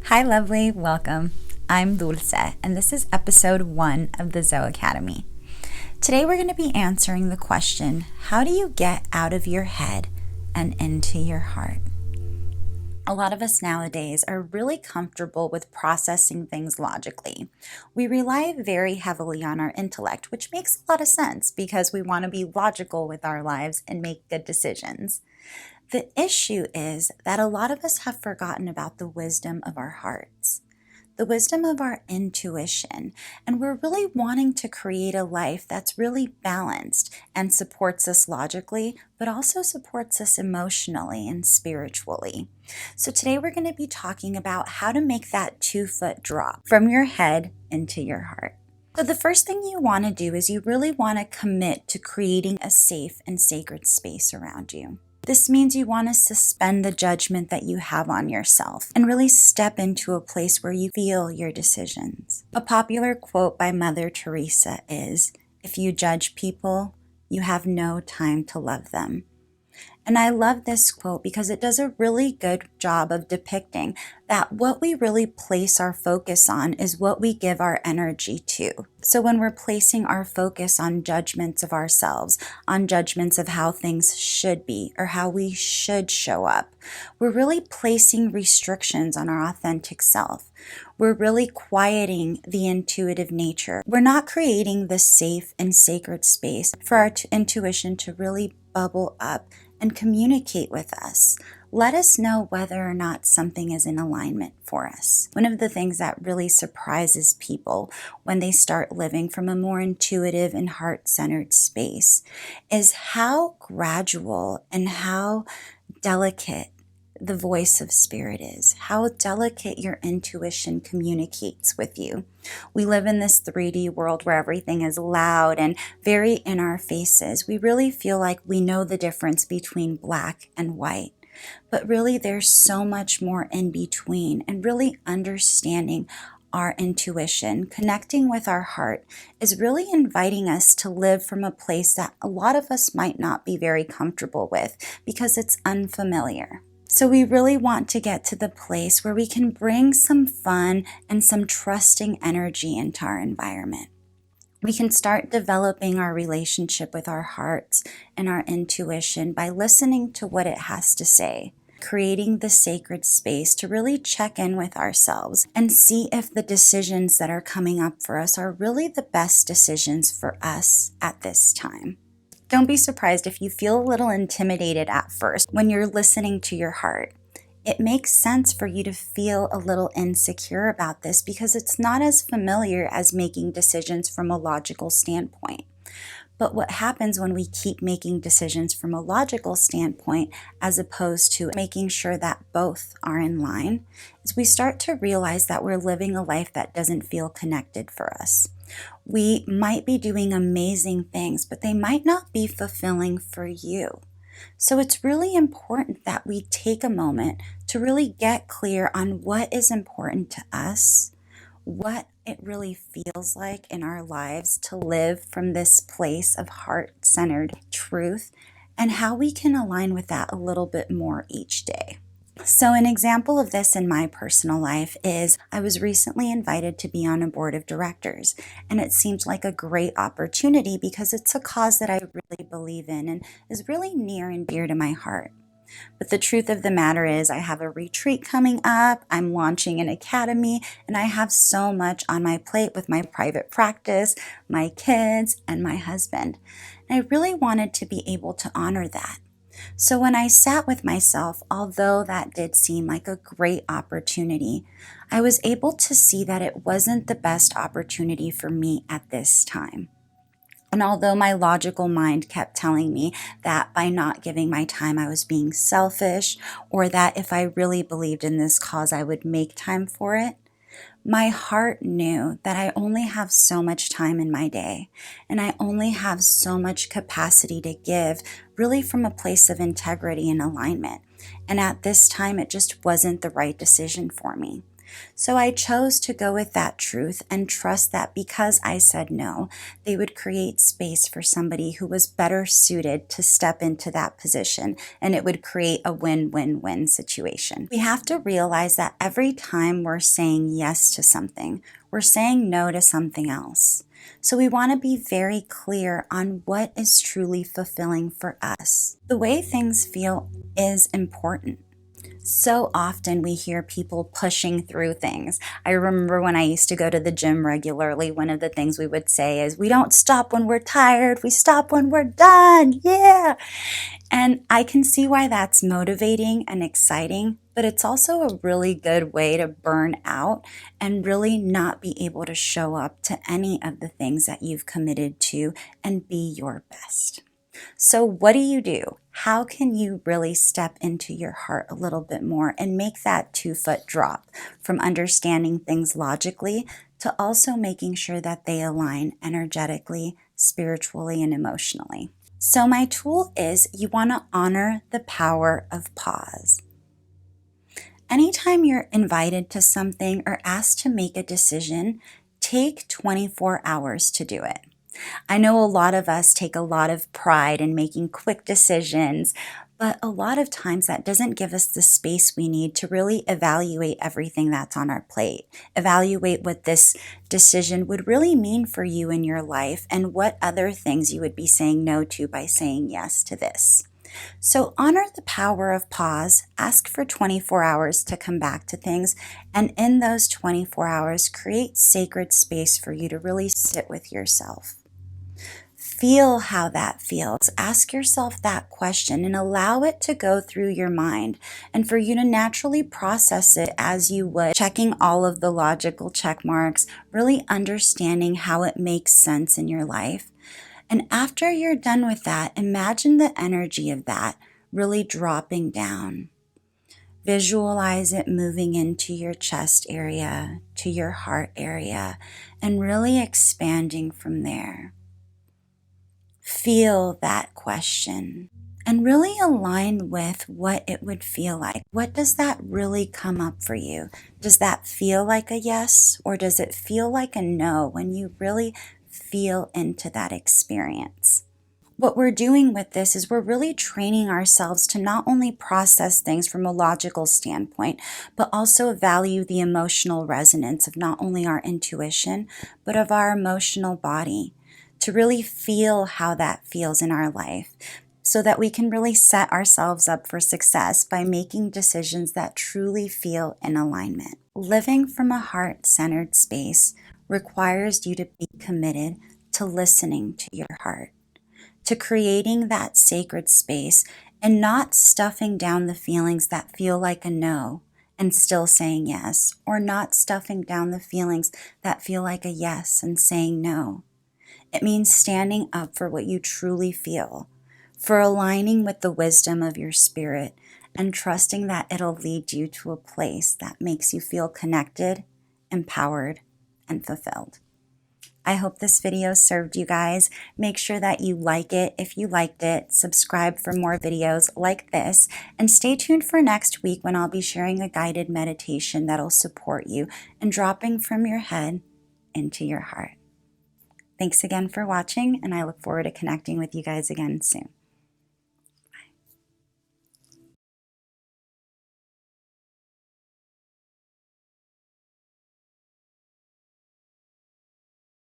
Hi, lovely. Welcome. I'm Dulce, and this is episode 1 of the Zoe Academy. Today, we're going to be answering the question, how do you get out of your head and into your heart? A lot of us nowadays are really comfortable with processing things logically. We rely very heavily on our intellect, which makes a lot of sense because we want to be logical with our lives and make good decisions. The issue is that a lot of us have forgotten about the wisdom of our hearts, the wisdom of our intuition, and we're really wanting to create a life that's really balanced and supports us logically, but also supports us emotionally and spiritually. So today we're going to be talking about how to make that 2-foot drop from your head into your heart. So the first thing you want to do is you really want to commit to creating a safe and sacred space around you. This means you want to suspend the judgment that you have on yourself and really step into a place where you feel your decisions. A popular quote by Mother Teresa is, "If you judge people, you have no time to love them." And I love this quote because it does a really good job of depicting that what we really place our focus on is what we give our energy to. So when we're placing our focus on judgments of ourselves, on judgments of how things should be or how we should show up, we're really placing restrictions on our authentic self. We're really quieting the intuitive nature. We're not creating the safe and sacred space for our intuition to really bubble up and communicate with us. Let us know whether or not something is in alignment for us. One of the things that really surprises people when they start living from a more intuitive and heart-centered space is how gradual and how delicate the voice of spirit is, how delicate your intuition communicates with you. We live in this 3D world where everything is loud and very in our faces. We really feel like we know the difference between black and white. But really, there's so much more in between, and really understanding our intuition, connecting with our heart, is really inviting us to live from a place that a lot of us might not be very comfortable with because it's unfamiliar. So we really want to get to the place where we can bring some fun and some trusting energy into our environment. We can start developing our relationship with our hearts and our intuition by listening to what it has to say, creating the sacred space to really check in with ourselves and see if the decisions that are coming up for us are really the best decisions for us at this time. Don't be surprised if you feel a little intimidated at first when you're listening to your heart. It makes sense for you to feel a little insecure about this because it's not as familiar as making decisions from a logical standpoint. But what happens when we keep making decisions from a logical standpoint as opposed to making sure that both are in line is we start to realize that we're living a life that doesn't feel connected for us. We might be doing amazing things, but they might not be fulfilling for you. So it's really important that we take a moment to really get clear on what is important to us, what it really feels like in our lives to live from this place of heart-centered truth, and how we can align with that a little bit more each day. So an example of this in my personal life is I was recently invited to be on a board of directors, and it seemed like a great opportunity because it's a cause that I really believe in and is really near and dear to my heart. But the truth of the matter is I have a retreat coming up, I'm launching an academy, and I have so much on my plate with my private practice, my kids, and my husband. And I really wanted to be able to honor that. So when I sat with myself, although that did seem like a great opportunity, I was able to see that it wasn't the best opportunity for me at this time. And although my logical mind kept telling me that by not giving my time I was being selfish, or that if I really believed in this cause I would make time for it, my heart knew that I only have so much time in my day, and I only have so much capacity to give, really from a place of integrity and alignment. And at this time, it just wasn't the right decision for me. So I chose to go with that truth and trust that because I said no, they would create space for somebody who was better suited to step into that position, and it would create a win-win-win situation. We have to realize that every time we're saying yes to something, we're saying no to something else. So we want to be very clear on what is truly fulfilling for us. The way things feel is important. So often we hear people pushing through things. I remember when I used to go to the gym regularly, one of the things we would say is, we don't stop when we're tired, we stop when we're done. Yeah. And I can see why that's motivating and exciting, but it's also a really good way to burn out and really not be able to show up to any of the things that you've committed to and be your best. So what do? How can you really step into your heart a little bit more and make that 2-foot drop from understanding things logically to also making sure that they align energetically, spiritually, and emotionally? So my tool is, you want to honor the power of pause. Anytime you're invited to something or asked to make a decision, take 24 hours to do it. I know a lot of us take a lot of pride in making quick decisions, but a lot of times that doesn't give us the space we need to really evaluate everything that's on our plate. Evaluate what this decision would really mean for you in your life and what other things you would be saying no to by saying yes to this. So honor the power of pause, ask for 24 hours to come back to things, and in those 24 hours, create sacred space for you to really sit with yourself. Feel how that feels. Ask yourself that question and allow it to go through your mind, and for you to naturally process it as you would, checking all of the logical check marks, really understanding how it makes sense in your life. And after you're done with that, imagine the energy of that really dropping down. Visualize it moving into your chest area, to your heart area, and really expanding from there. Feel that question and really align with what it would feel like. What does that really come up for you? Does that feel like a yes, or does it feel like a no when you really feel into that experience? What we're doing with this is we're really training ourselves to not only process things from a logical standpoint, but also value the emotional resonance of not only our intuition, but of our emotional body, to really feel how that feels in our life, so that we can really set ourselves up for success by making decisions that truly feel in alignment. Living from a heart-centered space requires you to be committed to listening to your heart, to creating that sacred space and not stuffing down the feelings that feel like a no and still saying yes, or not stuffing down the feelings that feel like a yes and saying no. It means standing up for what you truly feel, for aligning with the wisdom of your spirit, and trusting that it'll lead you to a place that makes you feel connected, empowered, and fulfilled. I hope this video served you guys. Make sure that you like it if you liked it, subscribe for more videos like this, and stay tuned for next week when I'll be sharing a guided meditation that'll support you in dropping from your head into your heart. Thanks again for watching, and I look forward to connecting with you guys again soon.